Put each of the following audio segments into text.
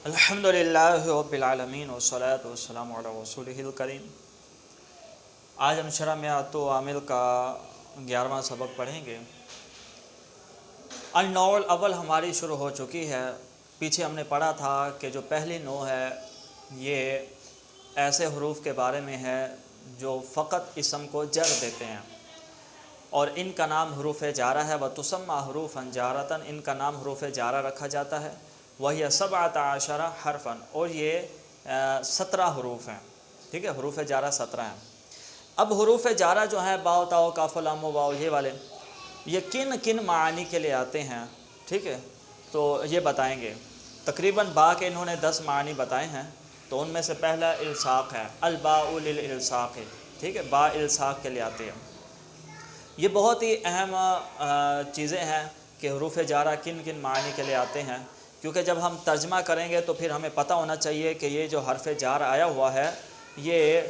الحمدللہ رب العالمین والصلاة والسلام علی رسولہ الکریم۔ آج ہم شرح میات و عامل کا 11واں سبق پڑھیں گے۔ النوع الاول ہماری شروع ہو چکی ہے۔ پیچھے ہم نے پڑھا تھا کہ جو پہلی نوع ہے یہ ایسے حروف کے بارے میں ہے جو فقط اسم کو جر دیتے ہیں، اور ان کا نام حروف جارہ ہے۔ وتسمى حروفا جارۃ، ان کا نام حروف جارہ رکھا جاتا ہے۔ وہی 17 حرفا، اور یہ 17 حروف ہیں۔ ٹھیک ہے، حروف جارہ 17 ہیں۔ اب حروف جارہ جو ہیں باء تاء کاف لام واو، یہ والے یہ کن کن معانی کے لیے آتے ہیں، ٹھیک ہے، تو یہ بتائیں گے۔ تقریباً باء کے انہوں نے 10 معانی بتائے ہیں، تو ان میں سے پہلا الصاق ہے، الباء للالصاق، ٹھیک ہے، باء الصاق کے لیے آتے ہیں۔ یہ بہت ہی اہم چیزیں ہیں کہ حروف جارہ کن کن معانی کے لیے آتے ہیں، کیونکہ جب ہم ترجمہ کریں گے تو پھر ہمیں پتہ ہونا چاہیے کہ یہ جو حرف جار آیا ہوا ہے یہ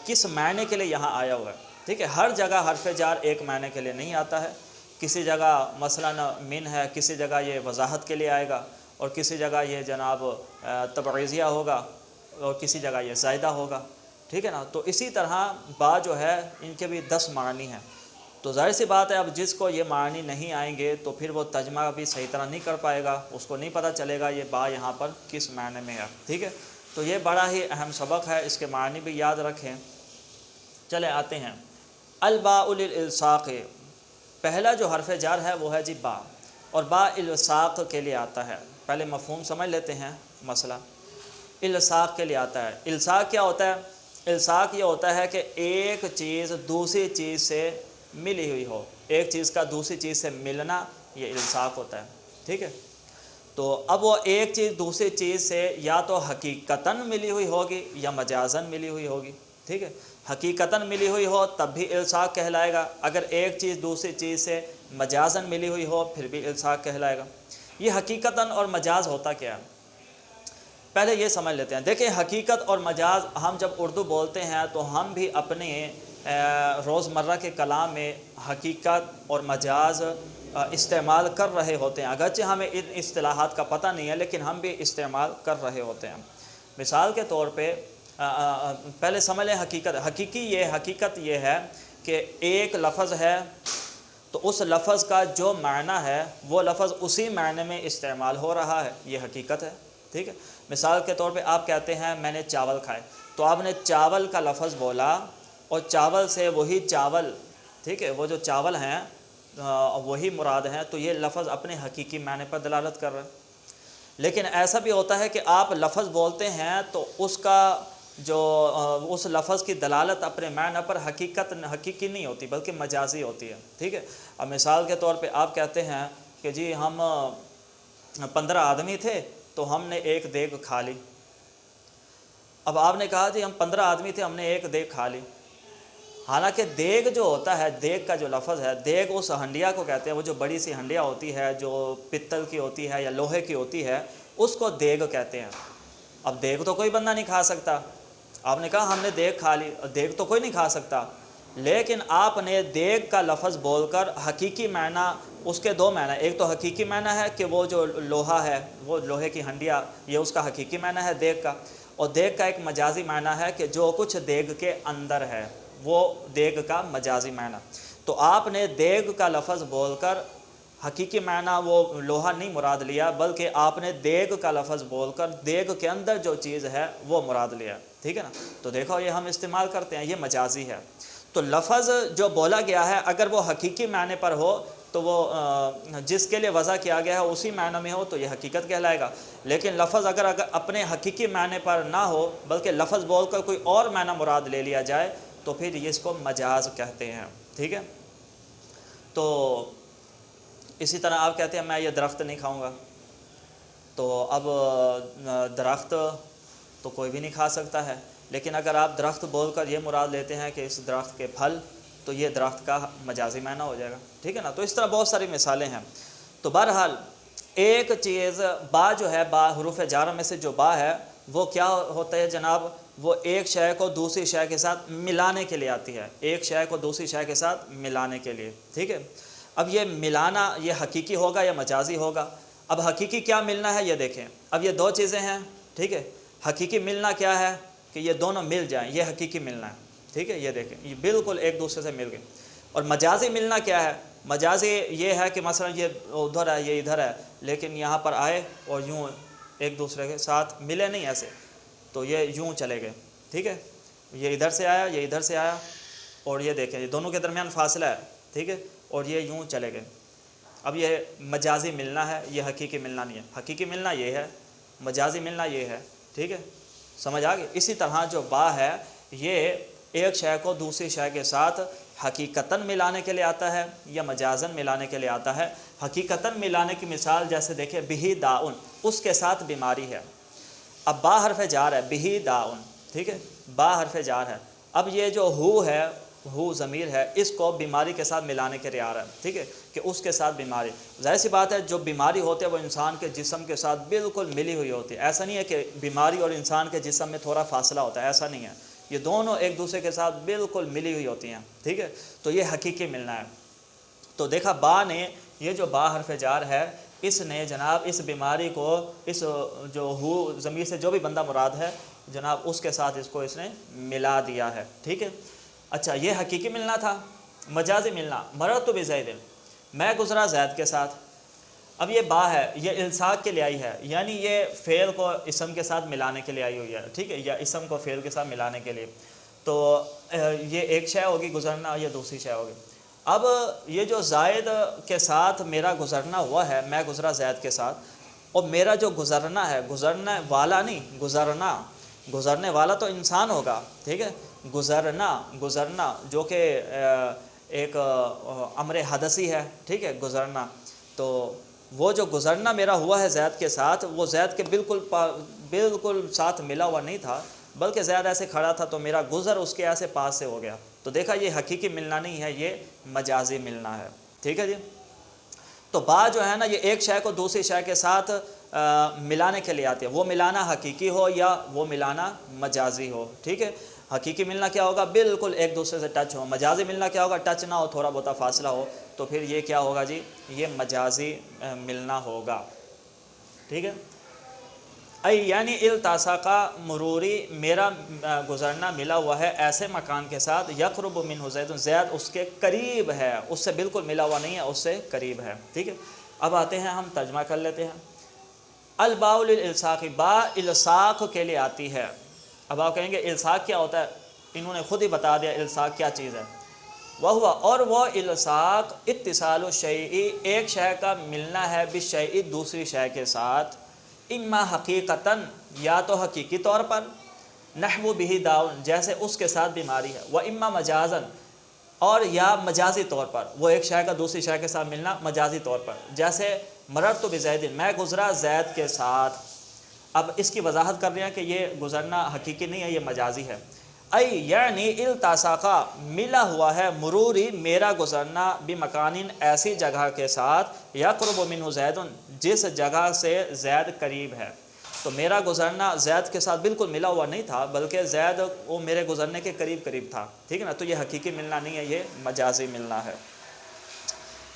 کس معنی کے لیے یہاں آیا ہوا ہے۔ ٹھیک ہے، ہر جگہ حرف جار ایک معنی کے لیے نہیں آتا ہے۔ کسی جگہ مثلا من ہے، کسی جگہ یہ وضاحت کے لیے آئے گا، اور کسی جگہ یہ جناب تبعیضیہ ہوگا، اور کسی جگہ یہ زائدہ ہوگا۔ ٹھیک ہے نا، تو اسی طرح با جو ہے ان کے بھی 10 معنی ہیں۔ تو ظاہر سی بات ہے اب جس کو یہ معنی نہیں آئیں گے تو پھر وہ ترجمہ بھی صحیح طرح نہیں کر پائے گا، اس کو نہیں پتہ چلے گا یہ با یہاں پر کس معنی میں ہے۔ ٹھیک ہے، تو یہ بڑا ہی اہم سبق ہے، اس کے معنی بھی یاد رکھیں۔ چلے آتے ہیں الباء للالصاق۔ پہلا جو حرف جار ہے وہ ہے جی با، اور با الصاق کے لیے آتا ہے۔ پہلے مفہوم سمجھ لیتے ہیں مسئلہ۔ الصاق کے لیے آتا ہے۔ الصاق کیا ہوتا ہے؟ الصاق یہ ہوتا ہے کہ ایک چیز دوسری چیز سے ملی ہوئی ہو، ایک چیز کا دوسری چیز سے ملنا، یہ الصاق ہوتا ہے۔ ٹھیک ہے، تو اب وہ ایک چیز دوسری چیز سے یا تو حقیقتاً ملی ہوئی ہوگی یا مجازاً ملی ہوئی ہوگی۔ ٹھیک ہے، حقیقتاً ملی ہوئی ہو تب بھی الصاق کہلائے گا، اگر ایک چیز دوسری چیز سے مجازاً ملی ہوئی ہو پھر بھی الصاق کہلائے گا۔ یہ حقیقتاً اور مجاز ہوتا کیا ہے پہلے یہ سمجھ لیتے ہیں۔ دیکھیں، حقیقت اور مجاز ہم جب اردو بولتے ہیں تو ہم بھی اپنے روزمرہ کے کلام میں حقیقت اور مجاز استعمال کر رہے ہوتے ہیں، اگرچہ ہمیں ان اصطلاحات کا پتہ نہیں ہے لیکن ہم بھی استعمال کر رہے ہوتے ہیں۔ مثال کے طور پہ پہلے سمجھ لیں حقیقت۔ حقیقت یہ ہے کہ ایک لفظ ہے تو اس لفظ کا جو معنی ہے وہ لفظ اسی معنی میں استعمال ہو رہا ہے، یہ حقیقت ہے۔ ٹھیک ہے، مثال کے طور پہ آپ کہتے ہیں میں نے چاول کھائے، تو آپ نے چاول کا لفظ بولا اور چاول سے وہی چاول، ٹھیک ہے، وہ جو چاول ہیں وہی مراد ہیں، تو یہ لفظ اپنے حقیقی معنی پر دلالت کر رہا ہے۔ لیکن ایسا بھی ہوتا ہے کہ آپ لفظ بولتے ہیں تو اس کا جو اس لفظ کی دلالت اپنے معنی پر حقیقی نہیں ہوتی بلکہ مجازی ہوتی ہے۔ ٹھیک ہے، اب مثال کے طور پہ آپ کہتے ہیں کہ جی ہم 15 آدمی تھے تو ہم نے ایک دیگ کھا لی۔ اب آپ نے کہا جی ہم 15 آدمی تھے، ہم نے ایک دیگ کھا لی، حالانکہ دیگ جو ہوتا ہے، دیگ کا جو لفظ ہے، دیگ اس ہنڈیا کو کہتے ہیں، وہ جو بڑی سی ہنڈیا ہوتی ہے جو پتل کی ہوتی ہے یا لوہے کی ہوتی ہے اس کو دیگ کہتے ہیں۔ اب دیگ تو کوئی بندہ نہیں کھا سکتا، آپ نے کہا ہم نے دیگ کھا لی، دیگ تو کوئی نہیں کھا سکتا، لیکن آپ نے دیگ کا لفظ بول کر حقیقی معنی، اس کے 2 معنی، ایک تو حقیقی معنی ہے کہ وہ جو لوہا ہے، وہ لوہے کی ہنڈیا، یہ اس کا حقیقی معنی ہے دیگ کا، اور دیگ کا ایک مجازی معنی ہے کہ جو کچھ دیگ کے اندر ہے، وہ دیگ کا مجازی معنی۔ تو آپ نے دیگ کا لفظ بول کر حقیقی معنی وہ لوہا نہیں مراد لیا، بلکہ آپ نے دیگ کا لفظ بول کر دیگ کے اندر جو چیز ہے وہ مراد لیا۔ ٹھیک ہے نا، تو دیکھو یہ ہم استعمال کرتے ہیں، یہ مجازی ہے۔ تو لفظ جو بولا گیا ہے اگر وہ حقیقی معنی پر ہو تو وہ جس کے لیے وضع کیا گیا ہے اسی معنی میں ہو تو یہ حقیقت کہلائے گا، لیکن لفظ اگر اپنے حقیقی معنی پر نہ ہو بلکہ لفظ بول کر کوئی اور معنی مراد لے لیا جائے تو پھر اس کو مجاز کہتے ہیں۔ ٹھیک ہے، تو اسی طرح آپ کہتے ہیں میں یہ درخت نہیں کھاؤں گا، تو اب درخت تو کوئی بھی نہیں کھا سکتا ہے، لیکن اگر آپ درخت بول کر یہ مراد لیتے ہیں کہ اس درخت کے پھل، تو یہ درخت کا مجازی معنی ہو جائے گا۔ ٹھیک ہے نا، تو اس طرح بہت ساری مثالیں ہیں۔ تو بہرحال ایک چیز با جو ہے، با حروف جارہ میں سے جو با ہے وہ کیا ہوتا ہے جناب؟ وہ ایک شے کو دوسری شے کے ساتھ ملانے کے لیے آتی ہے، ایک شے کو دوسری شے کے ساتھ ملانے کے لیے۔ ٹھیک ہے، اب یہ ملانا یہ حقیقی ہوگا یا مجازی ہوگا؟ اب حقیقی کیا ملنا ہے یہ دیکھیں، اب یہ دو چیزیں ہیں، ٹھیک ہے، حقیقی ملنا کیا ہے کہ یہ دونوں مل جائیں، یہ حقیقی ملنا ہے، ٹھیک ہے، یہ دیکھیں یہ بالکل ایک دوسرے سے مل گئے۔ اور مجازی ملنا کیا ہے؟ مجازی یہ ہے کہ مثلا یہ ادھر ہے یہ ادھر ہے، لیکن یہاں پر آئے اور یوں ایک دوسرے کے ساتھ ملے نہیں ایسے، تو یہ یوں چلے گئے، ٹھیک ہے، یہ ادھر سے آیا یہ ادھر سے آیا، اور یہ دیکھیں یہ دونوں کے درمیان فاصلہ ہے، ٹھیک ہے، اور یہ یوں چلے گئے۔ اب یہ مجازی ملنا ہے، یہ حقیقی ملنا نہیں ہے۔ حقیقی ملنا یہ ہے، مجازی ملنا یہ ہے، ٹھیک ہے، سمجھ آ گئی؟ اسی طرح جو با ہے یہ ایک شے کو دوسری شے کے ساتھ حقیقتاً ملانے کے لیے آتا ہے یا مجازاً ملانے کے لیے آتا ہے۔ حقیقتاً ملانے کی مثال جیسے دیکھیں بہی داؤن، اس کے ساتھ بیماری ہے۔ اب با حرف جار ہے، بہی داؤن، ٹھیک ہے، با حرف جار ہے۔ اب یہ جو ہو ہے، ہو ضمیر ہے، اس کو بیماری کے ساتھ ملانے کے لیے آ رہا ہے، ٹھیک ہے، کہ اس کے ساتھ بیماری۔ ظاہر سی بات ہے جو بیماری ہوتی ہے وہ انسان کے جسم کے ساتھ بالکل ملی ہوئی ہوتی ہے۔ ایسا نہیں ہے کہ بیماری اور انسان کے جسم میں تھوڑا فاصلہ ہوتا ہے، ایسا نہیں ہے، یہ دونوں ایک دوسرے کے ساتھ بالکل ملی ہوئی ہوتی ہیں، ٹھیک ہے، تو یہ حقیقی ملنا ہے۔ تو دیکھا با نے، یہ جو با حرف جار ہے، اس نے جناب اس بیماری کو، اس جو ہو ضمیر سے جو بھی بندہ مراد ہے جناب اس کے ساتھ اس کو اس نے ملا دیا ہے، ٹھیک ہے۔ اچھا یہ حقیقی ملنا تھا۔ مجازی ملنا، مررت بزید، میں گزرا زید کے ساتھ۔ اب یہ با ہے، یہ الصاق کے لیے آئی ہے، یعنی یہ فعل کو اسم کے ساتھ ملانے کے لیے آئی ہوئی ہے، ٹھیک ہے، یا اسم کو فعل کے ساتھ ملانے کے لیے۔ تو یہ ایک شے ہوگی گزرنا، یہ دوسری شے ہوگی۔ اب یہ جو زائد کے ساتھ میرا گزرنا ہوا ہے، میں گزرا زید کے ساتھ، اور میرا جو گزرنا ہے، گزرنا والا نہیں، گزرنا، گزرنے والا تو انسان ہوگا، ٹھیک ہے، گزرنا جو کہ ایک امر حدثی ہے، ٹھیک ہے، گزرنا۔ تو وہ جو گزرنا میرا ہوا ہے زید کے ساتھ، وہ زید کے بالکل ساتھ ملا ہوا نہیں تھا، بلکہ زید ایسے کھڑا تھا تو میرا گزر اس کے ایسے پاس سے ہو گیا۔ تو دیکھا یہ حقیقی ملنا نہیں ہے، یہ مجازی ملنا ہے، ٹھیک ہے جی۔ تو با جو ہے نا یہ ایک شے کو دوسری شے کے ساتھ ملانے کے لیے آتی ہے، وہ ملانا حقیقی ہو یا وہ ملانا مجازی ہو، ٹھیک ہے۔ حقیقی ملنا کیا ہوگا؟ بالکل ایک دوسرے سے ٹچ ہو۔ مجازی ملنا کیا ہوگا؟ ٹچ نہ ہو، تھوڑا بہت فاصلہ ہو، تو پھر یہ کیا ہوگا جی؟ یہ مجازی ملنا ہوگا، ٹھیک ہے۔ یعنی التصاقا مروری، میرا گزرنا ملا ہوا ہے ایسے مکان کے ساتھ، یقرب منہ زید، زید اس کے قریب ہے، اس سے بالکل ملا ہوا نہیں ہے، اس سے قریب ہے، ٹھیک ہے۔ اب آتے ہیں ہم ترجمہ کر لیتے ہیں۔ الباء للالصاق، با الصاق کے لیے آتی ہے۔ اب آپ کہیں گے الصاق کیا ہوتا ہے؟ انہوں نے خود ہی بتا دیا الصاق کیا چیز ہے۔ وہ اور وہ الصاق اتصال الشیء، ایک شے کا ملنا ہے بالشیء دوسری شے کے ساتھ، اما حقیقتاً یا تو حقیقی طور پر، نحو بہ داؤن جیسے اس کے ساتھ بیماری ہے، و اما مجازاً اور یا مجازی طور پر، وہ ایک شے کا دوسری شے کے ساتھ ملنا مجازی طور پر، جیسے مررت بزید، میں گزرا زید کے ساتھ۔ اب اس کی وضاحت کر رہے ہیں کہ یہ گزرنا حقیقی نہیں ہے، یہ مجازی ہے۔ یعنی التصاقا، ملا ہوا ہے، مروری میرا گزرنا، بمکان ایسی جگہ کے ساتھ، یقرب منہ زید جس جگہ سے زید قریب ہے۔ تو میرا گزرنا زید کے ساتھ بالکل ملا ہوا نہیں تھا، بلکہ زید وہ میرے گزرنے کے قریب تھا، ٹھیک ہے نا۔ تو یہ حقیقی ملنا نہیں ہے، یہ مجازی ملنا ہے،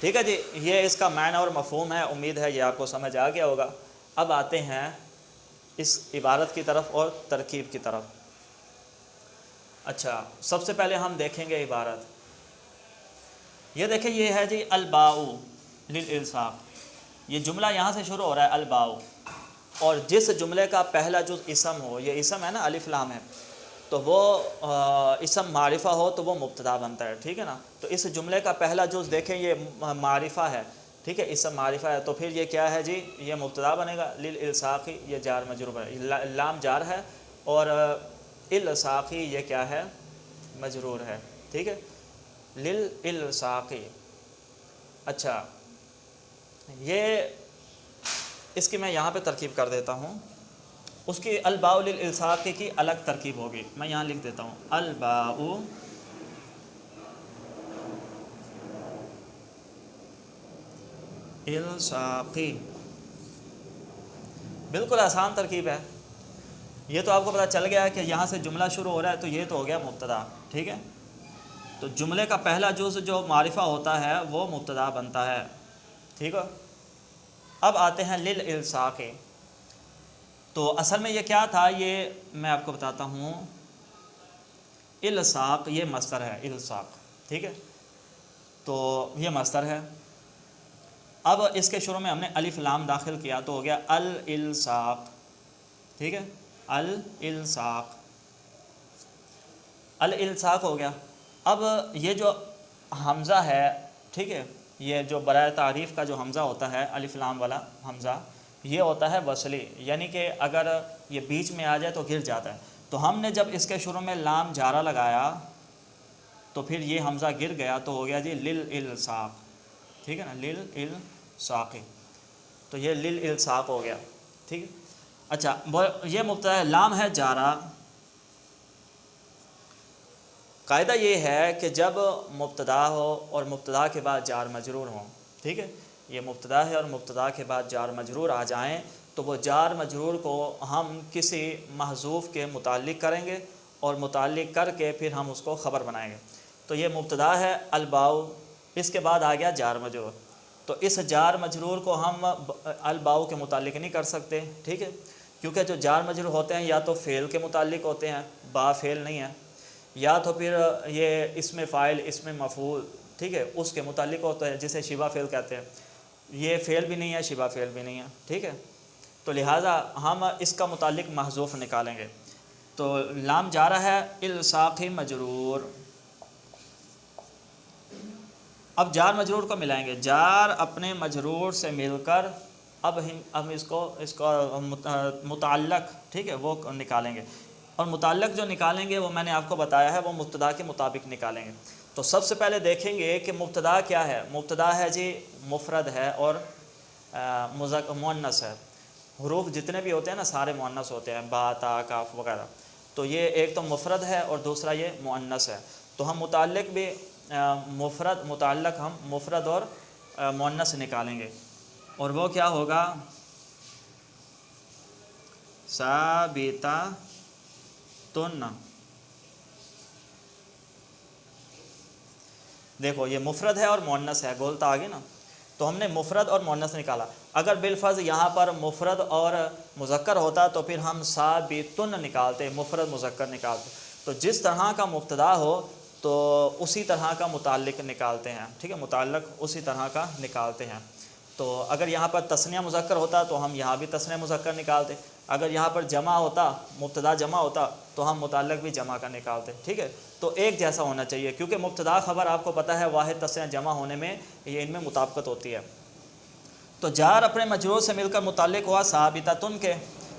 ٹھیک ہے جی۔ یہ اس کا معنی اور مفہوم ہے، امید ہے یہ آپ کو سمجھ آ گیا ہوگا۔ اب آتے ہیں اس عبارت کی طرف اور ترکیب کی طرف۔ اچھا سب سے پہلے ہم دیکھیں گے عبارت، یہ دیکھیں یہ ہے جی الباء للالصاق، یہ جملہ یہاں سے شروع ہو رہا ہے الباء، اور جس جملے کا پہلا جز اسم ہو، یہ اسم ہے نا الف لام ہے، تو وہ اسم معرفہ ہو تو وہ مبتدا بنتا ہے، ٹھیک ہے نا۔ تو اس جملے کا پہلا جز دیکھیں یہ معرفہ ہے، ٹھیک ہے، اسم معرفہ ہے، تو پھر یہ کیا ہے جی؟ یہ مبتدا بنے گا، للالصاقی یہ جار مجرور ہے، لام جار ہے، اور الصاقی یہ کیا ہے؟ مجرور ہے، ٹھیک ہے، للالصاقی۔ اچھا یہ اس کی میں یہاں پہ ترکیب کر دیتا ہوں، اس کی الباء للالصاقی کی الگ ترکیب ہوگی، میں یہاں لکھ دیتا ہوں الباء الصاقی، بالکل آسان ترکیب ہے۔ یہ تو آپ کو پتہ چل گیا ہے کہ یہاں سے جملہ شروع ہو رہا ہے، تو یہ تو ہو گیا مبتدا، ٹھیک ہے۔ تو جملے کا پہلا جز جو معرفہ ہوتا ہے وہ مبتدا بنتا ہے، ٹھیک ہے۔ اب آتے ہیں للالصاق. تو اصل میں یہ کیا تھا، یہ میں آپ کو بتاتا ہوں. الصاق یہ مصدر ہے، الصاق، ٹھیک ہے، تو یہ مصدر ہے. اب اس کے شروع میں ہم نے الف لام داخل کیا تو ہو گیا الالصاق، ٹھیک ہے، الالصاق، الالصاق ہو گیا. اب یہ جو حمزہ ہے، ٹھیک ہے، یہ جو برائے تعریف کا جو حمزہ ہوتا ہے الف لام والا حمزہ، یہ ہوتا ہے وصلی، یعنی کہ اگر یہ بیچ میں آ جائے تو گر جاتا ہے. تو ہم نے جب اس کے شروع میں لام جارہ لگایا تو پھر یہ حمزہ گر گیا تو ہو گیا جی للالصاق، ٹھیک ہے نا، للالصاق. تو یہ للالصاق ہو گیا، ٹھیک ہے. اچھا، یہ مبتدا ہے، لام ہے جارہ. قاعدہ یہ ہے کہ جب مبتدا ہو اور مبتدا کے بعد جار مجرور ہوں، ٹھیک ہے، یہ مبتدا ہے اور مبتدا کے بعد جار مجرور آ جائیں تو وہ جار مجرور کو ہم کسی محذوف کے متعلق کریں گے اور متعلق کر کے پھر ہم اس کو خبر بنائیں گے. تو یہ مبتدا ہے الباؤ، اس کے بعد آ گیا جار مجرور. تو اس جار مجرور کو ہم الباؤ کے متعلق نہیں کر سکتے، ٹھیک ہے، کیونکہ جو جار مجرور ہوتے ہیں یا تو فعل کے متعلق ہوتے ہیں، با فعل نہیں ہے، یا تو پھر یہ اسم فاعل اسم مفعول، ٹھیک ہے، اس کے متعلق ہوتا ہے جسے شبہ فعل کہتے ہیں. یہ فعل بھی نہیں ہے، شبہ فعل بھی نہیں ہے، ٹھیک ہے. تو لہٰذا ہم اس کا متعلق محذوف نکالیں گے. تو لام جارہ ہے الصاق مجرور. اب جار مجرور کو ملائیں گے، جار اپنے مجرور سے مل کر اب ہم اس کو متعلق، ٹھیک ہے، وہ نکالیں گے. اور متعلق جو نکالیں گے وہ میں نے آپ کو بتایا ہے، وہ مبتدا کے مطابق نکالیں گے. تو سب سے پہلے دیکھیں گے کہ مبتدا کیا ہے. مبتدا ہے جی مفرد ہے اور مؤنث ہے. حروف جتنے بھی ہوتے ہیں نا سارے مؤنث ہوتے ہیں، با تا کاف وغیرہ. تو یہ ایک تو مفرد ہے اور دوسرا یہ مؤنث ہے. تو ہم متعلق بھی متعلق ہم مفرد اور مؤنث نکالیں گے، اور وہ کیا ہوگا، ثابتہ تن. دیکھو یہ مفرد ہے اور مؤنث ہے، گولتا آگے نا. تو ہم نے مفرد اور مؤنث نکالا. اگر بالفرض یہاں پر مفرد اور مذکر ہوتا تو پھر ہم ثابتن نکالتے، مفرد مذکر نکالتے. تو جس طرح کا مبتدا ہو تو اسی طرح کا متعلق نکالتے ہیں، ٹھیک ہے، متعلق اسی طرح کا نکالتے ہیں. تو اگر یہاں پر تثنیہ مذکر ہوتا تو ہم یہاں بھی تثنیہ مذکر نکالتے. اگر یہاں پر جمع ہوتا، مبتدا جمع ہوتا تو ہم متعلق بھی جمع کا نکالتے، ٹھیک ہے. تو ایک جیسا ہونا چاہیے، کیونکہ مبتدا خبر آپ کو پتہ ہے واحد تثنیہ جمع ہونے میں یہ ان میں مطابقت ہوتی ہے. تو جار اپنے مجرور سے مل کر متعلق ہوا ثابتۃن کے.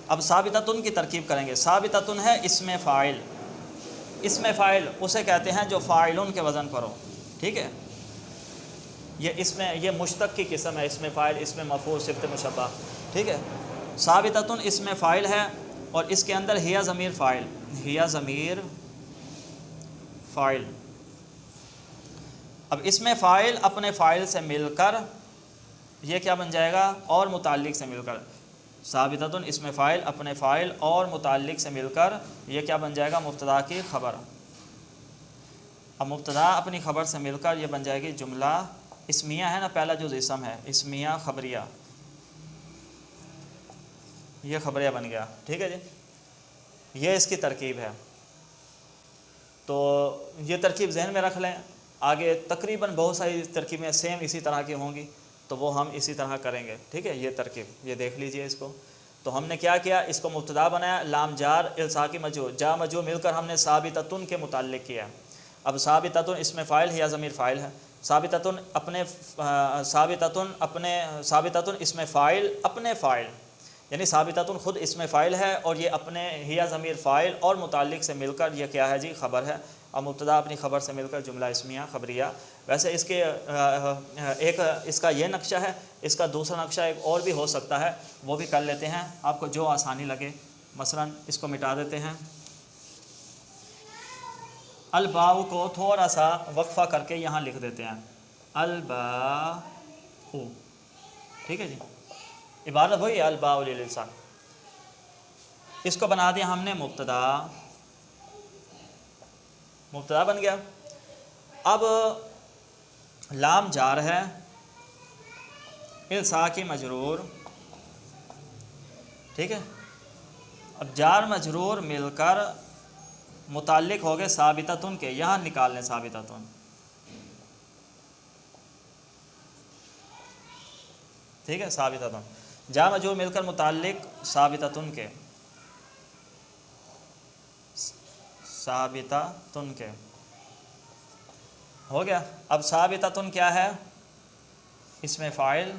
اب ثابتۃن کی ترکیب کریں گے. ثابتۃن ہے اسم فاعل. اسم فاعل اسے کہتے ہیں جو فاعلن کے وزن پر ہو، ٹھیک ہے. یہ مشتق کی قسم ہے، اسم فاعل اسم مفعول صفت مشبہ، ٹھیک ہے. ثابتۃن اسم فاعل ہے اور اس کے اندر ہیا ضمیر فاعل، ہیا ضمیر فاعل. اب اسم فاعل اپنے فاعل سے مل کر یہ کیا بن جائے گا، اور متعلق سے مل کر. ثابتۃن اسم فاعل اپنے فاعل اور متعلق سے مل کر یہ کیا بن جائے گا، مبتدا کی خبر. اب مبتدا اپنی خبر سے مل کر یہ بن جائے گی جملہ اسمیہ ہے نا، پہلا جو اسم ہے اسمیہ خبریہ، یہ خبریہ بن گیا، ٹھیک ہے جی. یہ اس کی ترکیب ہے. تو یہ ترکیب ذہن میں رکھ لیں. آگے تقریباً بہت ساری ترکیبیں سیم اسی طرح کی ہوں گی تو وہ ہم اسی طرح کریں گے، ٹھیک ہے. یہ ترکیب یہ دیکھ لیجئے اس کو. تو ہم نے کیا کیا، اس کو مبتدا بنایا، لام جار الصاقی مجرور، جا مجرور مل کر ہم نے ثابتۃن کے متعلق کیا. اب ثابتۃن اسم فاعل یا ضمیر فاعل ہے. ثابتۃن اسم فاعل اپنے فاعل، یعنی ثابتۃن خود اسم فاعل ہے اور یہ اپنے ہیا ضمیر فاعل اور متعلق سے مل کر یہ کیا ہے جی، خبر ہے. اور مبتدا اپنی خبر سے مل کر جملہ اسمیہ خبریہ. ویسے اس کے ایک اس کا یہ نقشہ ہے، اس کا دوسرا نقشہ ایک اور بھی ہو سکتا ہے، وہ بھی کر لیتے ہیں آپ کو جو آسانی لگے. مثلا اس کو مٹا دیتے ہیں، الباء کو تھوڑا سا وقفہ کر کے یہاں لکھ دیتے ہیں الباء، ٹھیک ہے جی. عبارت وہی ہے الباء للصاق. اس کو بنا دیا ہم نے مبتدا بن گیا. اب لام جار ہے الساقی مجرور، ٹھیک ہے. اب جار مجرور مل کر متعلق ہو گئے ثابتۃن کے، یہاں نکال لیں ثابتۃن، ٹھیک ہے. ثابتۃن جار مجرور مل کر متعلق ثابتۃن کے، ثابتۃن کے ہو گیا. اب ثابتۃن کیا ہے؟ اس میں فاعل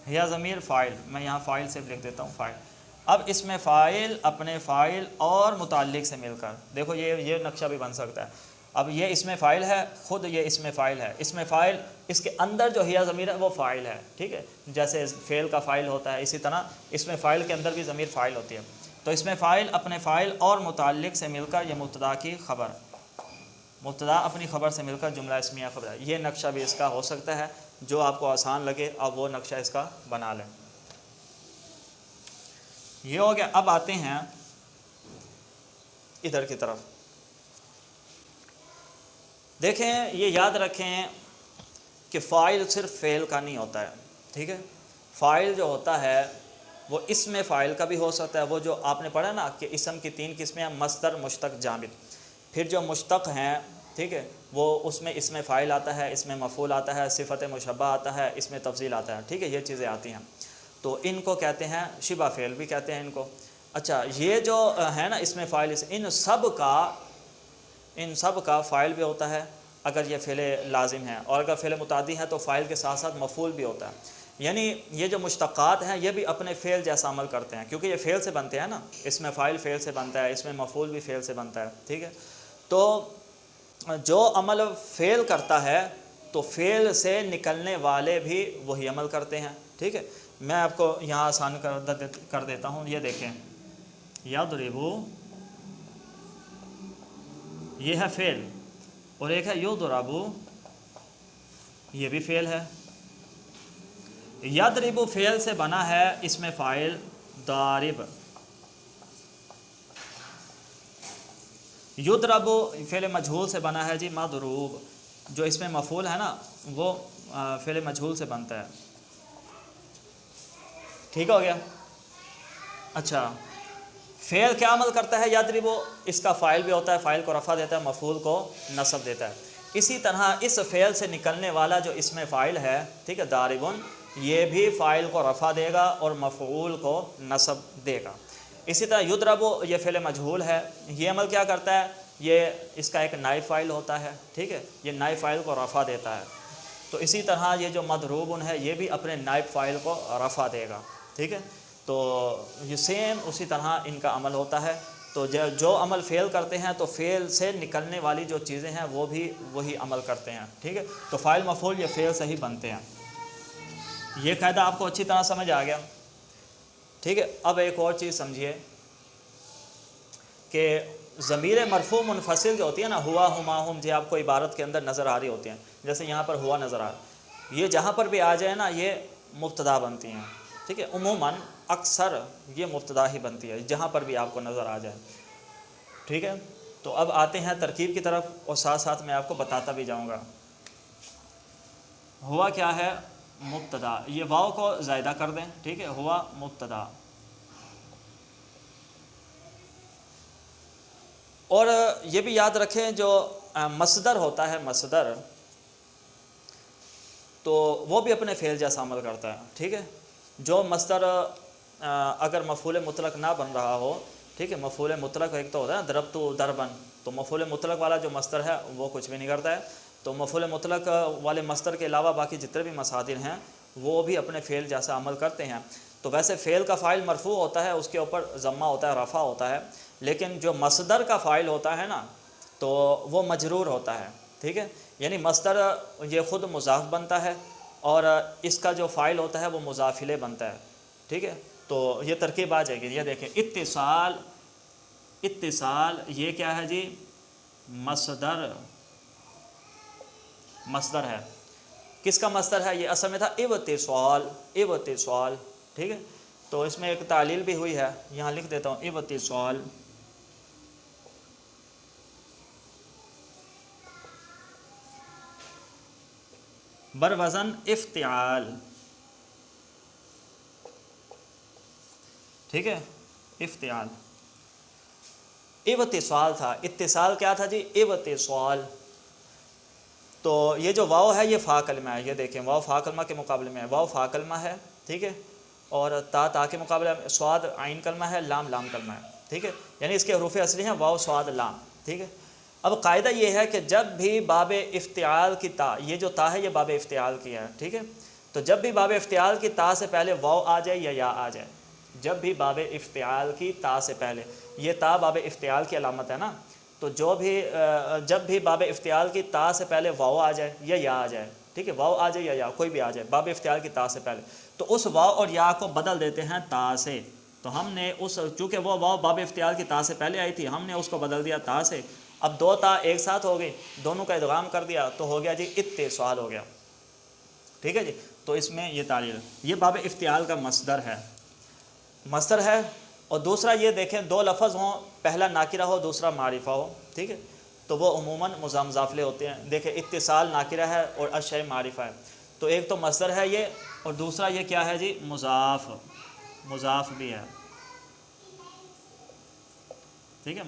یا ضمیر فاعل، میں یہاں فاعل سے لکھ دیتا ہوں فاعل. اب اس میں فاعل اپنے فاعل اور متعلق سے مل کر، دیکھو یہ نقشہ بھی بن سکتا ہے. اب یہ اس میں فاعل ہے، خود یہ اس میں فاعل ہے، اس میں فاعل، اس کے اندر جو ہیا ضمیر ہے وہ فاعل ہے، ٹھیک ہے. جیسے فعل کا فاعل ہوتا ہے، اسی طرح اس میں فاعل کے اندر بھی ضمیر فاعل ہوتی ہے. تو اس میں فاعل اپنے فاعل اور متعلق سے مل کر یہ مبتدا کی خبر، مبتدا اپنی خبر سے مل کر جملہ اسمیہ خبر ہے. یہ نقشہ بھی اس کا ہو سکتا ہے، جو آپ کو آسان لگے اب وہ نقشہ اس کا بنا لیں. یہ ہو گیا. اب آتے ہیں ادھر کی طرف. دیکھیں یہ یاد رکھیں کہ فاعل صرف فعل کا نہیں ہوتا ہے، ٹھیک ہے. فاعل جو ہوتا ہے وہ اسم فاعل کا بھی ہو سکتا ہے. وہ جو آپ نے پڑھا نا کہ اسم کی 3 قسمیں ہیں، مصدر، مشتق، جامد. پھر جو مشتق ہیں، ٹھیک ہے، وہ اس میں اسم فاعل آتا ہے، اس میں مفعول آتا ہے، صفت مشبہ آتا ہے، اس میں تفضیل آتا ہے، ٹھیک ہے. یہ چیزیں آتی ہیں تو ان کو کہتے ہیں شبہ فعل بھی کہتے ہیں ان کو. اچھا یہ جو ہے نا اس میں فاعل، ان سب کا فاعل بھی ہوتا ہے اگر یہ فعل لازم ہے، اور اگر فعل متعدی ہے تو فاعل کے ساتھ ساتھ مفعول بھی ہوتا ہے. یعنی یہ جو مشتقات ہیں یہ بھی اپنے فعل جیسا عمل کرتے ہیں، کیونکہ یہ فعل سے بنتے ہیں نا. اس میں فاعل فعل سے بنتا ہے، اس میں مفعول بھی فعل سے بنتا ہے، ٹھیک ہے. تو جو عمل فعل کرتا ہے تو فعل سے نکلنے والے بھی وہی عمل کرتے ہیں، ٹھیک ہے. میں آپ کو یہاں آسان کر دیتا ہوں. یہ دیکھیں یضربو، یہ ہے فعل، اور ایک ہے یضربو، یہ بھی فعل ہے. یضربو فعل سے بنا ہے اس میں فاعل ضارب. یضربو فعل مجہول سے بنا ہے جی مضروب. جو اس میں مفعول ہے نا وہ فعل مجہول سے بنتا ہے، ٹھیک ہو گیا. اچھا فعل کیا عمل کرتا ہے؟ یضربو اس کا فاعل بھی ہوتا ہے، فاعل کو رفع دیتا ہے، مفعول کو نصب دیتا ہے. اسی طرح اس فعل سے نکلنے والا جو اس میں فاعل ہے، ٹھیک ہے، ضاربن، یہ بھی فاعل کو رفع دے گا اور مفعول کو نصب دے گا. اسی طرح یضربو یہ فعل مجہول ہے، یہ عمل کیا کرتا ہے؟ یہ اس کا ایک نائب فاعل ہوتا ہے، ٹھیک ہے، یہ نائب فاعل کو رفع دیتا ہے. تو اسی طرح یہ جو مضروب ہے یہ بھی اپنے نائب فاعل کو رفع دے گا، ٹھیک ہے. تو یہ سیم اسی طرح ان کا عمل ہوتا ہے. تو جو عمل فعل کرتے ہیں تو فعل سے نکلنے والی جو چیزیں ہیں وہ بھی وہی عمل کرتے ہیں، ٹھیک ہے. تو فاعل مفعول یہ فعل سے ہی بنتے ہیں. یہ قاعدہ آپ کو اچھی طرح سمجھ آ گیا، ٹھیک ہے. اب ایک اور چیز سمجھیے کہ ضمیر مرفوع منفصل جو ہوتی ہے نا، ہوا، ہما، ہم، جو آپ کو عبارت کے اندر نظر آ رہی ہوتی ہیں، جیسے یہاں پر ہوا نظر آ رہا، یہ جہاں پر بھی آ جائے نا یہ مبتدا بنتی ہیں، ٹھیک ہے. عموماً اکثر یہ مبتدا ہی بنتی ہے جہاں پر بھی آپ کو نظر آ جائے، ٹھیک ہے. تو اب آتے ہیں ترکیب کی طرف، اور ساتھ ساتھ میں آپ کو بتاتا بھی جاؤں گا. ہوا کیا ہے؟ مبتدا. یہ واو کو زائدہ کر دیں، ٹھیک ہے، ہوا مبتدا. اور یہ بھی یاد رکھیں جو مصدر ہوتا ہے، مصدر، تو وہ بھی اپنے فعل جیسا عمل کرتا ہے، ٹھیک ہے. جو مصدر اگر مفعول مطلق نہ بن رہا ہو، ٹھیک ہے، مفعول مطلق ایک تو ہوتا ہے نا ضربت ضربا، تو مفعول مطلق والا جو مصدر ہے وہ کچھ بھی نہیں کرتا ہے. تو مفعول مطلق والے مصدر کے علاوہ باقی جتنے بھی مصادر ہیں وہ بھی اپنے فعل جیسا عمل کرتے ہیں. تو ویسے فعل کا فاعل مرفوع ہوتا ہے، اس کے اوپر ضمہ ہوتا ہے، رفع ہوتا ہے، لیکن جو مصدر کا فاعل ہوتا ہے نا تو وہ مجرور ہوتا ہے، ٹھیک ہے. یعنی مصدر یہ خود مضاف بنتا ہے اور اس کا جو فاعل ہوتا ہے وہ مضاف الیہ بنتا ہے، ٹھیک ہے. تو یہ ترکیب آ جائے گی. یہ دیکھیں اتصال، اتصال یہ کیا ہے جی؟ مصدر، مصدر ہے. کس کا مصدر ہے؟ یہ اصل میں تھا اتصال، اتصال، ٹھیک ہے. تو اس میں ایک تعلیل بھی ہوئی ہے، یہاں لکھ دیتا ہوں اتصال. بر وزن افتعال، ٹھیک ہے، افتعال، اتصال تھا، اتصال کیا تھا جی، اتصال. تو یہ جو واو ہے یہ فا کلمہ ہے، یہ دیکھیں واو فا کلمہ کے مقابلے میں ہے، واو فا کلمہ ہے، ٹھیک ہے، اور تا کے مقابلے میں صاد عین کلمہ ہے، لام لام کلمہ ہے، ٹھیک ہے، یعنی اس کے حروف اصلی ہیں واو صاد لام، ٹھیک ہے. اب قاعدہ یہ ہے کہ جب بھی باب افتعال کی تا، یہ جو تا ہے یہ باب افتعال کی ہے، ٹھیک ہے، تو جب بھی باب افتعال کی تا سے پہلے واو آ جائے یا یا آ جائے، جب بھی باب افتعال کی تا سے پہلے، یہ تا باب افتعال کی علامت ہے نا، تو جب بھی باب افتعال کی تا سے پہلے واو آ جائے یا یا آ جائے، ٹھیک ہے، واو آ جائے یا کوئی بھی آ جائے باب افتعال کی تا سے پہلے، تو اس واو اور یا کو بدل دیتے ہیں تا سے. تو ہم نے چونکہ وہ واو باب افتعال کی تا سے پہلے آئی تھی، ہم نے اس کو بدل دیا تا سے. اب دو تا ایک ساتھ ہو گئی، دونوں کا ادغام کر دیا تو ہو گیا جی اتصال ہو گیا، ٹھیک ہے جی. تو اس میں یہ تعلیل، یہ باب افتعال کا مصدر ہے، مصدر ہے. اور دوسرا یہ دیکھیں دو لفظ ہوں، پہلا ناکرہ ہو دوسرا معرفہ ہو، ٹھیک ہے، تو وہ عموماً مضاف لے ہوتے ہیں. دیکھیں اتصال ناکرہ ہے اور اشیء معرفہ ہے، تو ایک تو مصدر ہے یہ، اور دوسرا یہ کیا ہے جی، مضاف بھی ہے، ٹھیک ہے،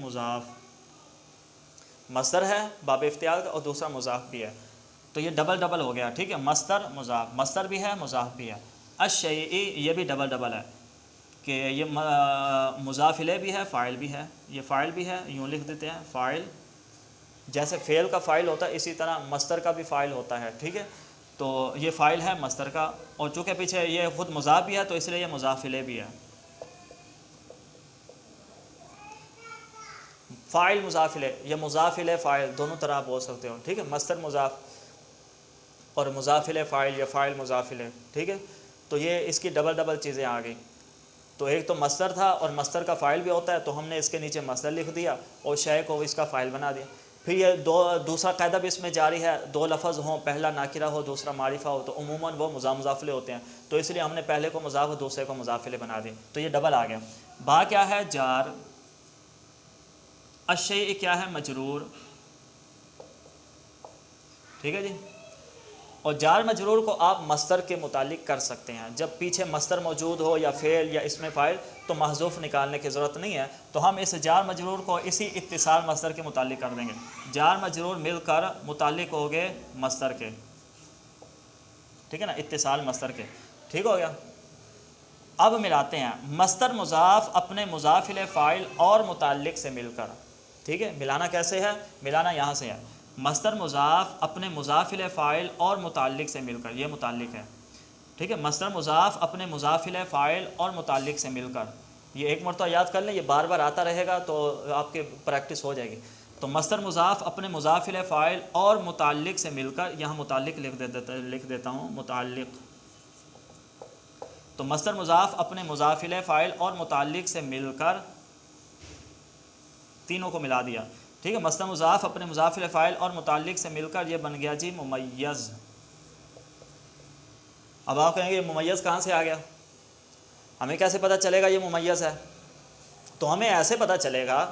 مصدر ہے باب افتعال کا اور دوسرا مضاف بھی ہے، تو یہ ڈبل ہو گیا، ٹھیک ہے، مصدر مضاف، مصدر بھی ہے مضاف بھی ہے. الشیء یہ بھی ڈبل ہے کہ یہ مضاف الیہ بھی ہے فاعل بھی ہے، یہ فاعل بھی ہے، یوں لکھ دیتے ہیں فاعل، جیسے فعل کا فاعل ہوتا ہے اسی طرح مصدر کا بھی فاعل ہوتا ہے، ٹھیک ہے. تو یہ فاعل ہے مصدر کا، اور چونکہ پیچھے یہ خود مضاف بھی ہے تو اس لیے یہ مضاف الیہ بھی ہے. فاعل مضاف الیہ یا مضاف الیہ فاعل دونوں طرح آپ بول سکتے ہو، ٹھیک ہے، مصدر مضاف اور مضاف الیہ فاعل یا فاعل مضاف الیہ، ٹھیک ہے. تو یہ اس کی ڈبل چیزیں آ گئی. تو ایک تو مصدر تھا اور مصدر کا فاعل بھی ہوتا ہے، تو ہم نے اس کے نیچے مصدر لکھ دیا اور شے کو اس کا فاعل بنا دیا. پھر یہ دوسرا قاعدہ بھی اس میں جاری ہے، دو لفظ ہوں، پہلا ناکرہ ہو دوسرا معرفہ ہو، تو عموماً وہ مضاف لے ہوتے ہیں، تو اس لیے ہم نے پہلے کو مضاف اور دوسرے کو مضاف لے بنا دیا، تو یہ ڈبل آ گیا. با کیا ہے، جار. الشیء کیا ہے، مجرور، ٹھیک ہے جی. اور جار مجرور کو آپ مصدر کے متعلق کر سکتے ہیں، جب پیچھے مصدر موجود ہو یا فعل یا اسم فاعل تو محذوف نکالنے کی ضرورت نہیں ہے، تو ہم اس جار مجرور کو اسی اتصال مصدر کے متعلق کر دیں گے. جار مجرور مل کر متعلق ہو گئے مصدر کے، ٹھیک ہے نا، اتصال مصدر کے، ٹھیک ہو گیا. اب ملاتے ہیں مصدر مضاف اپنے مضاف الیہ فاعل اور متعلق سے مل کر، ٹھیک ہے. ملانا کیسے ہے، ملانا یہاں سے ہے، مصدر مضاف اپنے مضاف الیہ فاعل اور متعلق سے مل کر، یہ متعلق ہے، ٹھیک ہے. مصدر مضاف اپنے مضاف الیہ فاعل اور متعلق سے مل کر، یہ ایک مرتبہ یاد کر لیں، یہ بار بار آتا رہے گا تو آپ کی پریکٹس ہو جائے گی. تو مصدر مضاف اپنے مضاف الیہ فاعل اور متعلق سے مل کر، یہاں متعلق لکھ دیتا ہوں، متعلق. تو مصدر مضاف اپنے مضاف الیہ فاعل اور متعلق سے مل کر، تینوں کو ملا دیا، ٹھیک ہے. مصدر مضاف اپنے مضاف الیہ فاعل اور متعلق سے مل کر یہ بن گیا جی ممیز. اب آپ کہیں گے یہ ممیز کہاں سے آ گیا، ہمیں کیسے پتہ چلے گا یہ ممیز ہے؟ تو ہمیں ایسے پتہ چلے گا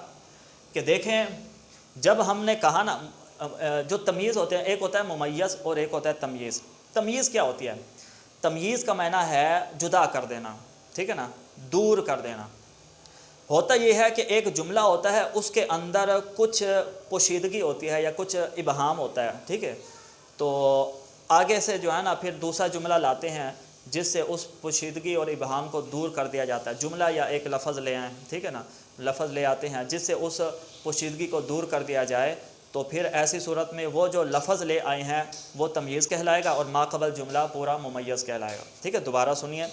کہ دیکھیں جب ہم نے کہا نا جو تمییز ہوتے ہیں، ایک ہوتا ہے ممیز اور ایک ہوتا ہے تمییز. تمییز کیا ہوتی ہے، تمییز کا معنی ہے جدا کر دینا، ٹھیک ہے نا، دور کر دینا. ہوتا یہ ہے کہ ایک جملہ ہوتا ہے اس کے اندر کچھ پوشیدگی ہوتی ہے یا کچھ ابہام ہوتا ہے، ٹھیک ہے. تو آگے سے جو ہے نا پھر دوسرا جملہ لاتے ہیں جس سے اس پوشیدگی اور ابہام کو دور کر دیا جاتا ہے. جملہ یا ایک لفظ لے آئیں، ٹھیک ہے نا، لفظ لے آتے ہیں جس سے اس پوشیدگی کو دور کر دیا جائے، تو پھر ایسی صورت میں وہ جو لفظ لے آئے ہیں وہ تمییز کہلائے گا اور ما قبل جملہ پورا ممیز کہلائے گا، ٹھیک ہے. دوبارہ سنیے،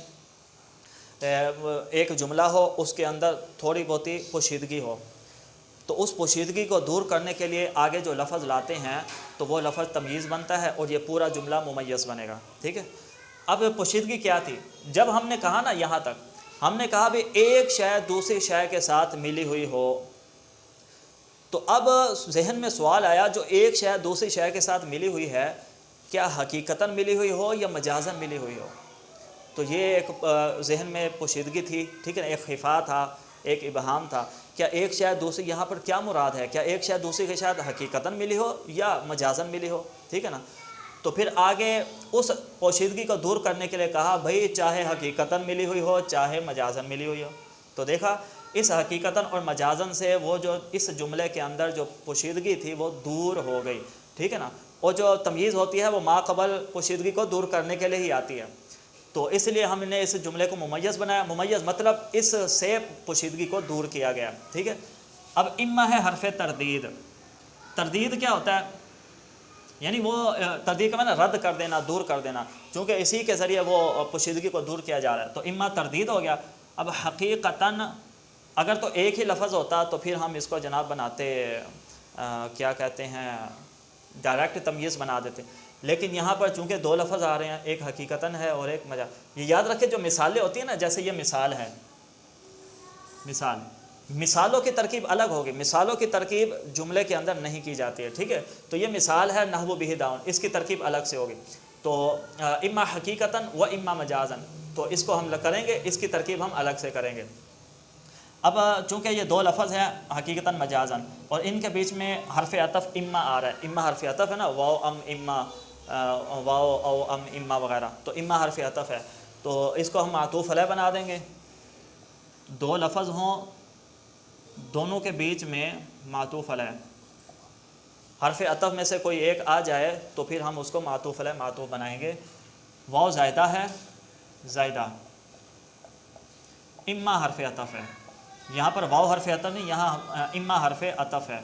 ایک جملہ ہو اس کے اندر تھوڑی بہتی پوشیدگی ہو، تو اس پوشیدگی کو دور کرنے کے لیے آگے جو لفظ لاتے ہیں تو وہ لفظ تمییز بنتا ہے اور یہ پورا جملہ ممیز بنے گا، ٹھیک ہے. اب پوشیدگی کیا تھی، جب ہم نے کہا نا یہاں تک ہم نے کہا بھی ایک شے دوسری شے کے ساتھ ملی ہوئی ہو، تو اب ذہن میں سوال آیا جو ایک شے دوسری شے کے ساتھ ملی ہوئی ہے کیا حقیقتاً ملی ہوئی ہو یا مجازاً ملی ہوئی ہو؟ تو یہ ایک ذہن میں پوشیدگی تھی، ٹھیک ہے، ایک خفا تھا، ایک ابہام تھا. کیا ایک شے دوسری، یہاں پر کیا مراد ہے، کیا ایک شے دوسری کے ساتھ حقیقتاً ملی ہو یا مجازاً ملی ہو، ٹھیک ہے نا. تو پھر آگے اس پوشیدگی کو دور کرنے کے لیے کہا بھئی چاہے حقیقتاً ملی ہوئی ہو چاہے مجازاً ملی ہوئی ہو. تو دیکھا اس حقیقتاً اور مجازاً سے وہ جو اس جملے کے اندر جو پوشیدگی تھی وہ دور ہو گئی. ٹھیک ہے نا. اور جو تمییز ہوتی ہے وہ ما قبل پوشیدگی کو دور کرنے کے لیے ہی آتی ہے. تو اس لیے ہم نے اس جملے کو ممیز بنایا. ممیز مطلب اس سے پوشیدگی کو دور کیا گیا. ٹھیک ہے. اب اما ہے حرف تردید. تردید کیا ہوتا ہے؟ یعنی وہ تردید کا معنی رد کر دینا، دور کر دینا، چونکہ اسی کے ذریعے وہ پوشیدگی کو دور کیا جا رہا ہے. تو اما تردید ہو گیا. اب حقیقتاً اگر تو ایک ہی لفظ ہوتا تو پھر ہم اس کو جناب بناتے کیا کہتے ہیں ڈائریکٹ تمیز بنا دیتے. لیکن یہاں پر چونکہ دو لفظ آ رہے ہیں، ایک حقیقتاً ہے اور ایک مجاز. یہ یاد رکھے جو مثالیں ہوتی ہیں نا، جیسے یہ مثال ہے، مثالوں کی ترکیب الگ ہوگی. مثالوں کی ترکیب جملے کے اندر نہیں کی جاتی ہے. ٹھیک ہے. تو یہ مثال ہے نحو بہ داؤن، اس کی ترکیب الگ سے ہوگی. تو اما حقیقتاً و اما مجازاً، تو اس کو ہم کریں گے، اس کی ترکیب ہم الگ سے کریں گے. اب چونکہ یہ دو لفظ ہیں حقیقتاً مجازاً، اور ان کے بیچ میں حرف عطف اما آ رہا ہے. اما حرف عطف ہے نا، واو ام اما، واو او ام اما وغیرہ. تو اما حرف عطف ہے، تو اس کو ہم معطوف علیہ بنا دیں گے. دو لفظ ہوں، دونوں کے بیچ میں معطوف علیہ، حرف عطف میں سے کوئی ایک آ جائے تو پھر ہم اس کو معطوف علیہ معطوف بنائیں گے. واو زائدہ ہے، زائدہ، اما حرف عطف ہے. یہاں پر واو حرف عطف نہیں، یہاں اما حرف عطف ہے.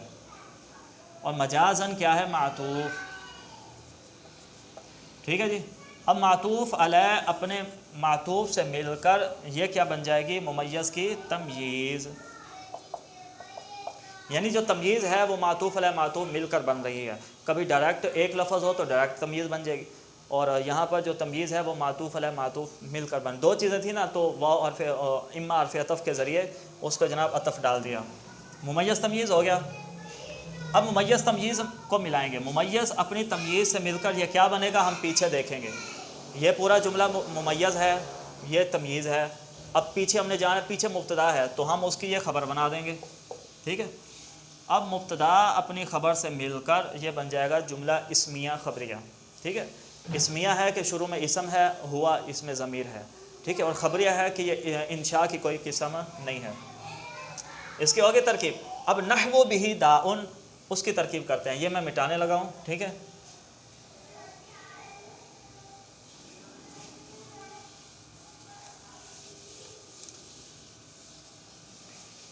اور مجازاً کیا ہے؟ معطوف. ٹھیک ہے جی. اب معطوف علیہ اپنے معطوف سے مل کر یہ کیا بن جائے گی؟ ممیز کی تمییز. یعنی جو تمییز ہے وہ معطوف علیہ معطوف مل کر بن رہی ہے. کبھی ڈائریکٹ ایک لفظ ہو تو ڈائریکٹ تمییز بن جائے گی، اور یہاں پر جو تمییز ہے وہ معطوف علیہ معطوف مل کر بن. دو چیزیں تھیں نا، تو واو حرف اما حرف عطف کے ذریعے اس کو جناب عطف ڈال دیا، ممیز تمییز ہو گیا. اب ممیز تمییز کو ملائیں گے. ممیز اپنی تمییز سے مل کر یہ کیا بنے گا؟ ہم پیچھے دیکھیں گے. یہ پورا جملہ ممیز ہے، یہ تمییز ہے. اب پیچھے ہم نے جانا، پیچھے مبتدا ہے تو ہم اس کی یہ خبر بنا دیں گے. ٹھیک ہے. اب مبتدا اپنی خبر سے مل کر یہ بن جائے گا جملہ اسمیہ خبریہ. ٹھیک ہے. اسمیہ ہے کہ شروع میں اسم ہے، ہوا اس میں ضمیر ہے. ٹھیک ہے. اور خبریہ ہے کہ یہ انشاء کی کوئی قسم نہیں ہے. اس کی ہوگی ترکیب. اب نحو بہ داؤن، اس کی ترکیب کرتے ہیں. یہ میں مٹانے لگا ہوں. ٹھیک ہے.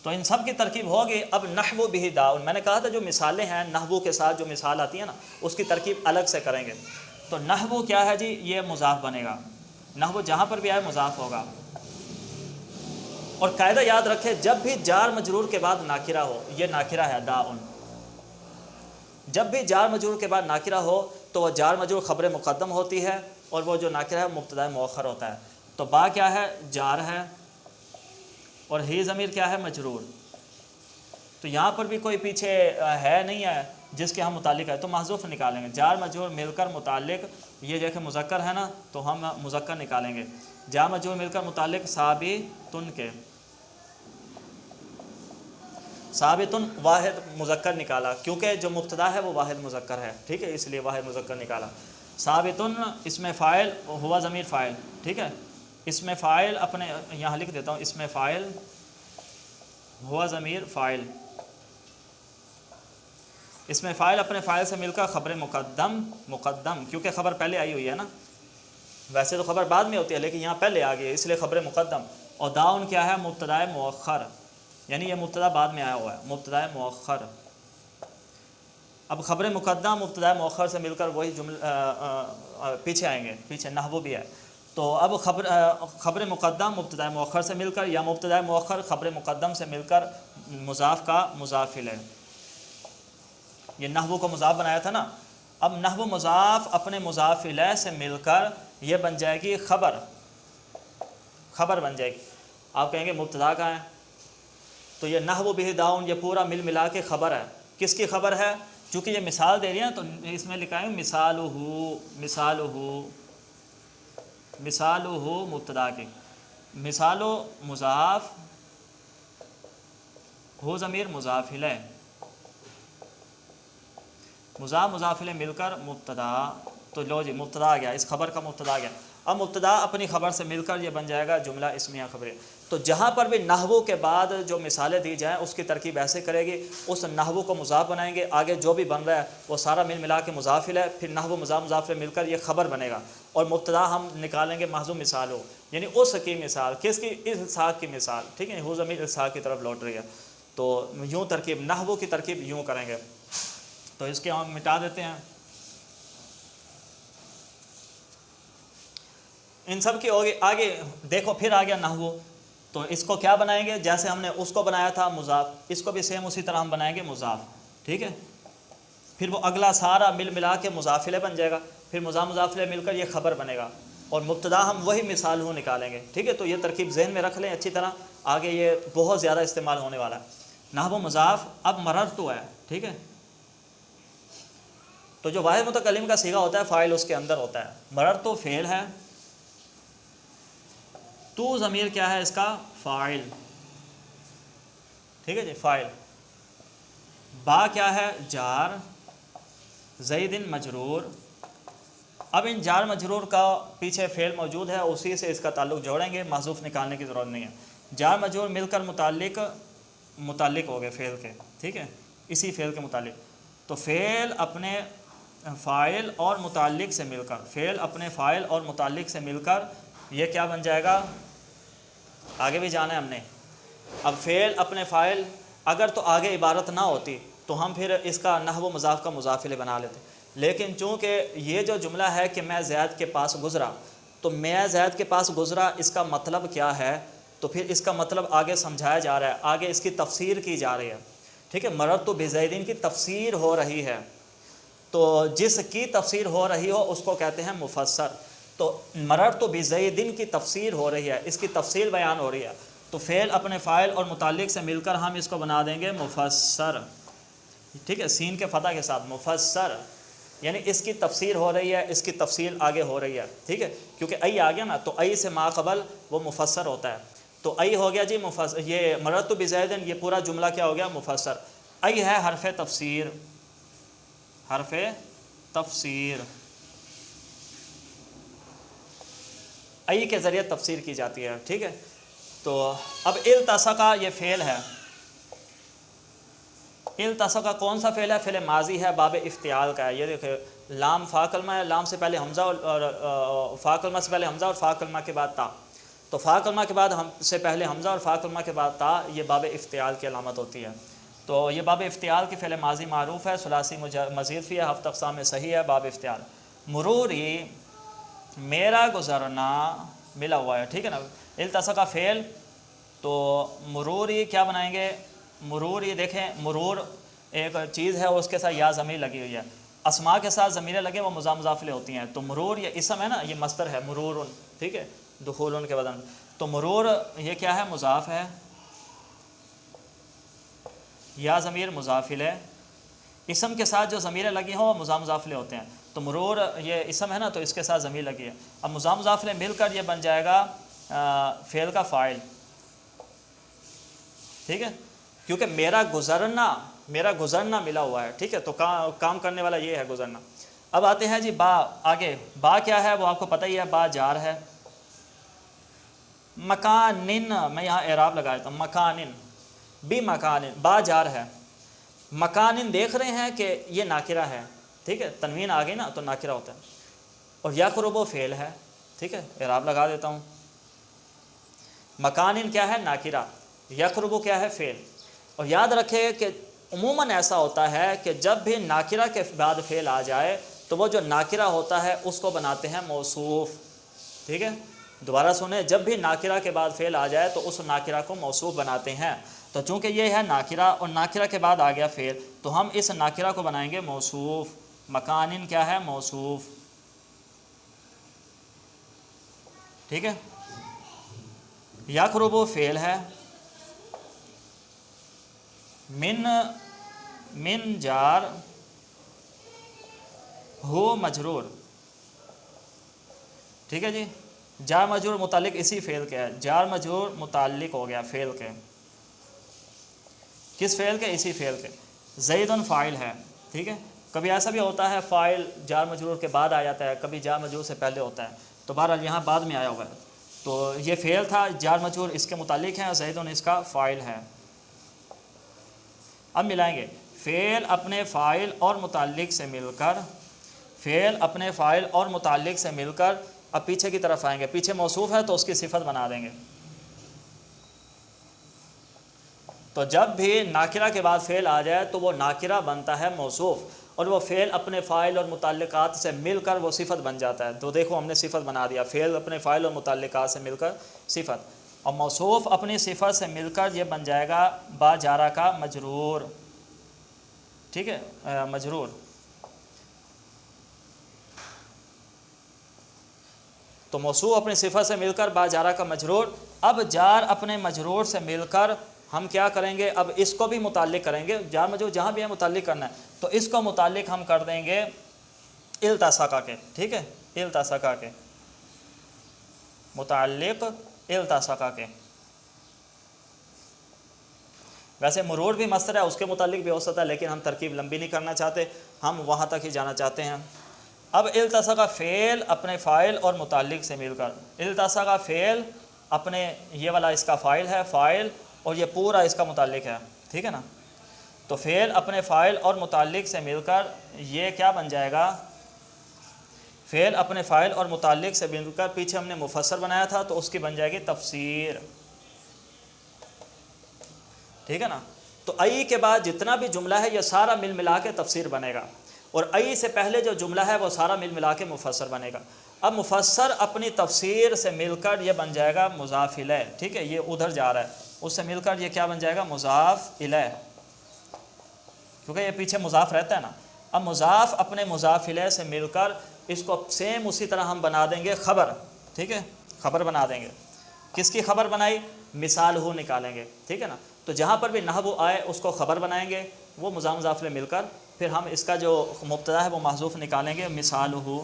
تو ان سب کی ترکیب ہوگی. اب نحو بہ داؤن، میں نے کہا تھا جو مثالیں ہیں نحو کے ساتھ جو مثال آتی ہے نا، اس کی ترکیب الگ سے کریں گے. تو نحو کیا ہے جی؟ یہ مضاف بنے گا. نحو جہاں پر بھی آئے مضاف ہوگا. اور قاعدہ یاد رکھے، جب بھی جار مجرور کے بعد ناکرہ ہو، یہ ناکرہ ہے داؤن، جب بھی جار مجرور کے بعد ناکرہ ہو تو وہ جار مجرور خبر مقدم ہوتی ہے، اور وہ جو ناکرہ ہے مبتدا مؤخر ہوتا ہے. تو با کیا ہے؟ جار ہے، اور ہی ضمیر کیا ہے؟ مجرور. تو یہاں پر بھی کوئی پیچھے ہے نہیں ہے جس کے ہم متعلق ہے، تو محذوف نکالیں گے. جار مجرور مل کر متعلق، یہ دیکھیں مذکر ہے نا، تو ہم مذکر نکالیں گے. جار مجرور مل کر متعلق ثابتن کے، ثابتن واحد مذکر نکالا، کیونکہ جو مبتدا ہے وہ واحد مذکر ہے. ٹھیک ہے. اس لیے واحد مذکر نکالا. ثابتن اس میں فاعل، ہوا ضمیر فاعل. ٹھیک ہے. اس میں فاعل اپنے یہاں لکھ دیتا ہوں، اس میں فاعل، ہوا ضمیر فاعل. اس میں فاعل اپنے فاعل سے مل کر خبر مقدم، کیونکہ خبر پہلے آئی ہوئی ہے نا، ویسے تو خبر بعد میں ہوتی ہے لیکن یہاں پہلے آ گئی ہے، اس لیے خبر مقدم. اور داؤن کیا ہے؟ مبتدا مؤخر، یعنی یہ مبتدا بعد میں آیا ہوا ہے، مبتدا مؤخر. اب خبر مقدم مبتدا مؤخر سے مل کر وہی جملہ پیچھے آئیں گے، پیچھے نحو بھی ہے. تو اب خبر مقدم مبتدا مؤخر سے مل کر، یا مبتدا مؤخر خبر مقدم سے مل کر مضاف کا مضاف الیہ. یہ نحو کو مضاف بنایا تھا نا. اب نحو مضاف اپنے مضاف الیہ سے مل کر یہ بن جائے گی خبر، خبر بن جائے گی. آپ کہیں گے مبتدا کہاں ہے؟ تو یہ نحو بہ داؤن یہ پورا مل ملا کے خبر ہے. کس کی خبر ہے؟ چونکہ یہ مثال دے رہی ہے تو اس میں لکھا ہے مثالہ مبتدا کی. مثالو مضاف، ہو ضمیر مضاف الیہ، مضاف مضاف الیہ مل کر مبتدا تو لو جی مبتدا آ گیا، اس خبر کا مبتدا آ گیا. اب مبتدا اپنی خبر سے مل کر یہ بن جائے گا جملہ اسمیہ خبری. تو جہاں پر بھی نحو کے بعد جو مثالیں دی جائیں اس کی ترکیب ایسے کرے گی، اس نحو کو مضاف بنائیں گے، آگے جو بھی بن رہا ہے وہ سارا مل ملا کے مضاف ہے، پھر نحو مضاف مضاف مل کر یہ خبر بنے گا. اور مبتدا ہم نکالیں گے محذوف مثال ہو، یعنی اس کی مثال، کس کی؟ الحاق کی مثال. ٹھیک ہے، وہ ضمیر الحاق کی طرف لوٹ رہی ہے. تو یوں ترکیب، نحو کی ترکیب یوں کریں گے. تو اس کے ہم مٹا دیتے ہیں. ان سب کی ہوگی. آگے دیکھو پھر آ گیا نحو. تو اس کو کیا بنائیں گے؟ جیسے ہم نے اس کو بنایا تھا مضاف، اس کو بھی سیم اسی طرح ہم بنائیں گے مضاف. ٹھیک ہے، پھر وہ اگلا سارا مل ملا کے مضاف الیہ بن جائے گا، پھر مضاف الیہ مل کر یہ خبر بنے گا، اور مبتدا ہم وہی مثال ہوں نکالیں گے. ٹھیک ہے، تو یہ ترکیب ذہن میں رکھ لیں اچھی طرح، آگے یہ بہت زیادہ استعمال ہونے والا ہے. نحو مضاف. اب مررتو ہے. ٹھیک ہے، تو جو واحد متکلم کا صیغہ ہوتا ہے فاعل اس کے اندر ہوتا ہے. مررتو فعل ہے، تو ضمیر کیا ہے اس کا؟ فاعل. ٹھیک ہے جی، فاعل. با کیا ہے؟ جار. زید مجرور. اب ان جار مجرور کا پیچھے فعل موجود ہے، اسی سے اس کا تعلق جوڑیں گے، محذوف نکالنے کی ضرورت نہیں ہے. جار مجرور مل کر متعلق ہو گئے فعل کے. ٹھیک ہے، اسی فعل کے متعلق. تو فعل اپنے فاعل اور متعلق سے مل کر، فعل اپنے فاعل اور متعلق سے مل کر یہ کیا بن جائے گا؟ آگے بھی جانا ہے ہم نے. اب فعل اپنے فاعل، اگر تو آگے عبارت نہ ہوتی تو ہم پھر اس کا نحو مضاف کا مضاف الیہ بنا لیتے، لیکن چونکہ یہ جو جملہ ہے کہ میں زید کے پاس گزرا، تو میں زید کے پاس گزرا اس کا مطلب کیا ہے؟ تو پھر اس کا مطلب آگے سمجھایا جا رہا ہے، آگے اس کی تفسیر کی جا رہی ہے. ٹھیک ہے، مررت بزیدین کی تفسیر ہو رہی ہے. تو جس کی تفسیر ہو رہی ہو اس کو کہتے ہیں مفسر. تو مررت بزیدین کی تفسیر ہو رہی ہے، اس کی تفصیل بیان ہو رہی ہے، تو فعل اپنے فاعل اور متعلق سے مل کر ہم اس کو بنا دیں گے مفسر. ٹھیک ہے، سین کے فتح کے ساتھ مفسر، یعنی اس کی تفسیر ہو رہی ہے، اس کی تفصیل آگے ہو رہی ہے. ٹھیک ہے، کیونکہ ای آ گیا نا، تو ای سے ما قبل وہ مفسر ہوتا ہے. تو ای ہو گیا جی مفسر. یہ مررت بزیدین یہ پورا جملہ کیا ہو گیا؟ مفسر. ای ہے حرف تفسیر. حرف تفسیر، ای کے ذریعے تفسیر کی جاتی ہے. ٹھیک ہے، تو اب التصقہ یہ فعل ہے. التصقہ کون سا فعل ہے؟ فعل ماضی ہے، باب افتعال کا ہے. یہ دیکھیں لام فا کلمہ ہے، لام سے پہلے حمزہ اور فا کلمہ سے پہلے حمزہ اور فا کلمہ کے بعد تا. تو فا کلمہ کے بعد سے پہلے حمزہ اور فا کلمہ کے بعد تا، یہ باب افتعال کی علامت ہوتی ہے. تو یہ باب افتعال کی فعل ماضی معروف ہے، ثلاثی مزید فی ہے، ہفت اقسام میں صحیح ہے باب افتعال. مروری میرا گزرنا ملا ہوا ہے. ٹھیک ہے نا، التصقہ فعل. تو مروری کیا بنائیں گے؟ مرور، یہ دیکھیں مرور ایک چیز ہے، اس کے ساتھ یا ضمیر لگی ہوئی ہے. اسماء کے ساتھ ضمیریں لگے وہ مضاف الیہ ہوتی ہیں. تو مرور یہ اسم ہے نا، یہ مصدر ہے مرور. ٹھیک ہے، دخول کے بدن. تو مرور یہ کیا ہے؟ مضاف ہے، یا ضمیر مضاف الیہ. اسم کے ساتھ جو ضمیریں لگی ہوں وہ مضاف الیہ ہوتے ہیں. تو مرور یہ اسم ہے نا، تو اس کے ساتھ ضمیر لگی ہے. اب مضاف الیہ مل کر یہ بن جائے گا فعل کا فاعل. ٹھیک ہے، کیونکہ میرا گزرنا ملا ہوا ہے. ٹھیک ہے، تو کام کرنے والا یہ ہے گزرنا. اب آتے ہیں جی با. آگے با کیا ہے وہ آپ کو پتہ ہی ہے، با جار ہے. مکانن، میں یہاں اعراب لگا دیتا ہوں، مکانن بی مکانن، با جار ہے. مکانن دیکھ رہے ہیں کہ یہ ناکرہ ہے. ٹھیک ہے، تنوین آ گئی نا تو ناکرہ ہوتا ہے. اور یقرب فعل ہے. ٹھیک ہے، اعراب لگا دیتا ہوں. مکانن کیا ہے؟ ناکرہ. یقرب کیا ہے؟ فعل. اور یاد رکھے کہ عموماً ایسا ہوتا ہے کہ جب بھی ناکرہ کے بعد فعل آ جائے تو وہ جو ناکرہ ہوتا ہے اس کو بناتے ہیں موصوف. ٹھیک ہے، دوبارہ سنیں، جب بھی ناکرہ کے بعد فعل آ جائے تو اس ناکرہ کو موصوف بناتے ہیں. تو چونکہ یہ ہے ناکرہ اور ناکرہ کے بعد آ گیا فعل، تو ہم اس ناکرہ کو بنائیں گے موصوف. مکانن کیا ہے؟ موصوف. ٹھیک ہے، یقرب فعل ہے. من جار ہو مجرور. ٹھیک ہے جی، جار مجرور متعلق اسی فعل کے ہے. جار مجرور متعلق ہو گیا فعل کے. کس فعل کے؟ اسی فعل کے. زید فاعل ہے. ٹھیک ہے، کبھی ایسا بھی ہوتا ہے فاعل جار مجرور کے بعد آ جاتا ہے، کبھی جار مجرور سے پہلے ہوتا ہے، تو بہرحال یہاں بعد میں آیا ہوا ہے۔ تو یہ فعل تھا، جار مجرور اس کے متعلق ہے، زیدن اس کا فاعل ہے۔ اب ملائیں گے فعل اپنے فاعل اور متعلق سے مل کر، فعل اپنے فاعل اور متعلق سے مل کر، اب پیچھے کی طرف آئیں گے، پیچھے موصوف ہے تو اس کی صفت بنا دیں گے۔ تو جب بھی ناکرہ کے بعد فعل آ جائے تو وہ ناکرہ بنتا ہے موصوف، اور وہ فعل اپنے فاعل اور متعلقات سے مل کر وہ صفت بن جاتا ہے۔ تو دیکھو ہم نے صفت بنا دیا، فعل اپنے فاعل اور متعلقات سے مل کر صفت، اور موصوف اپنی صفت سے مل کر یہ بن جائے گا با جارہ کا مجرور، ٹھیک ہے، مجرور۔ تو موصوف اپنی صفت سے مل کر با جارہ کا مجرور۔ اب جار اپنے مجرور سے مل کر ہم کیا کریں گے، اب اس کو بھی متعلق کریں گے، جار مجرور جہاں بھی ہے متعلق کرنا ہے، تو اس کو متعلق ہم کر دیں گے التصق کے، ٹھیک ہے، التصق کے، متعلق التصق کے۔ ویسے مرور بھی مصدر ہے، اس کے متعلق بھی ہو سکتا ہے، لیکن ہم ترکیب لمبی نہیں کرنا چاہتے، ہم وہاں تک ہی جانا چاہتے ہیں۔ اب التصق فعل اپنے فاعل اور متعلق سے مل کر، التصق فعل اپنے، یہ والا اس کا فاعل ہے، فاعل، اور یہ پورا اس کا متعلق ہے، ٹھیک ہے نا۔ تو فعل اپنے فاعل اور متعلق سے مل کر یہ کیا بن جائے گا، فعل اپنے فاعل اور متعلق سے مل کر، پیچھے ہم نے مفسر بنایا تھا تو اس کی بن جائے گی تفسیر، ٹھیک ہے نا۔ تو ای کے بعد جتنا بھی جملہ ہے یہ سارا مل ملا کے تفسیر بنے گا، اور ای سے پہلے جو جملہ ہے وہ سارا مل ملا کے مفسر بنے گا۔ اب مفسر اپنی تفسیر سے مل کر یہ بن جائے گا مضاف الیہ، ٹھیک ہے، یہ ادھر جا رہا ہے، اس سے مل کر یہ کیا بن جائے گا، مضاف الیہ، کیونکہ یہ پیچھے مضاف رہتا ہے نا۔ اب مضاف اپنے مضاف الیہ سے مل کر اس کو سیم اسی طرح ہم بنا دیں گے خبر، ٹھیک ہے، خبر بنا دیں گے۔ کس کی خبر بنائی، مثال ہو نکالیں گے، ٹھیک ہے نا۔ تو جہاں پر بھی نحو آئے اس کو خبر بنائیں گے، وہ مضاف مضاف الیہ مل کر، پھر ہم اس کا جو مبتدا ہے وہ محذوف نکالیں گے، مثال ہو،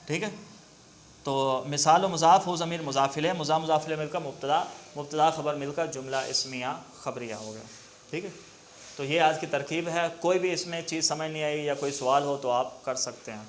ٹھیک ہے۔ تو مثال و مضاف ہو ضمیر مضاف الیہ، مضاف الیہ مل کر مبتدا، مبتدا خبر مل کر جملہ اسمیہ خبریہ ہو گیا، ٹھیک ہے۔ تو یہ آج کی ترکیب ہے، کوئی بھی اس میں چیز سمجھ نہیں آئی یا کوئی سوال ہو تو آپ کر سکتے ہیں۔